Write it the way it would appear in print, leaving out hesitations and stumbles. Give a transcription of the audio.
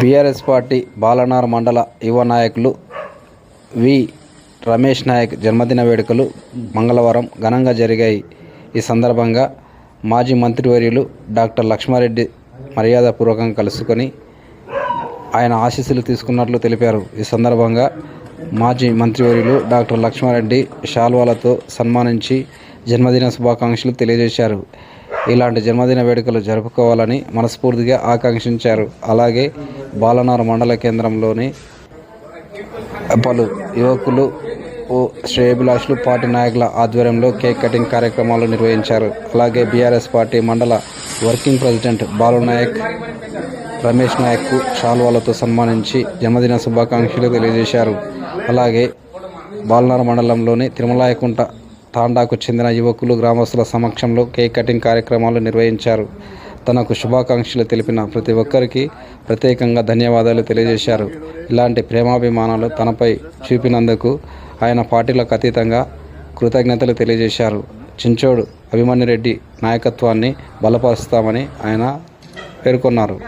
BRS party బాలనార్ మండల యువ నాయకులు వి రమేష్ నాయక్ జన్మదిన వేడుకలు మంగళవారం ఘనంగా జరిగాయి. ఈ సందర్భంగా మాజీ మంత్రివర్యులు డాక్టర్ లక్ష్మారెడ్డి మర్యాదపూర్వకంగా కలుసుకొని ఆయన ఆశీస్సులు తీసుకున్నట్లు తెలిపారు. ఈ సందర్భంగా మాజీ మంత్రివర్యులు డాక్టర్ లక్ష్మారెడ్డి శాల్వాలతో సన్మానించి జన్మదిన శుభాకాంక్షలు తెలియజేశారు. ఇలాంటి జన్మదిన వేడుకలు జరుపుకోవాలని మనస్ఫూర్తిగా ఆకాంక్షించారు. అలాగే బాలనార్ మండల కేంద్రంలోని పలు యువకులు, శ్రేయోభిలాషులు, పార్టీ నాయకుల ఆధ్వర్యంలో కేక్ కటింగ్ కార్యక్రమాలు నిర్వహించారు. అలాగే బీఆర్ఎస్ పార్టీ మండల వర్కింగ్ ప్రెసిడెంట్ బాలు నాయక్ రమేష్ నాయక్కు శాల్వాలతో సన్మానించి జన్మదిన శుభాకాంక్షలు తెలియజేశారు. అలాగే బాలనార్ మండలంలోని తిరుమలాయకుంట తాండాకు చెందిన యువకులు గ్రామస్తుల సమక్షంలో కేక్ కటింగ్ కార్యక్రమాలు నిర్వహించారు. తనకు శుభాకాంక్షలు తెలిపిన ప్రతి ఒక్కరికి ప్రత్యేకంగా ధన్యవాదాలు తెలియజేశారు. ఇలాంటి ప్రేమాభిమానాలు తనపై చూపినందుకు ఆయన పార్టీలకు అతీతంగా కృతజ్ఞతలు తెలియజేశారు. చించోడు అభిమన్యురెడ్డి నాయకత్వాన్ని బలపరుస్తామని ఆయన పేర్కొన్నారు.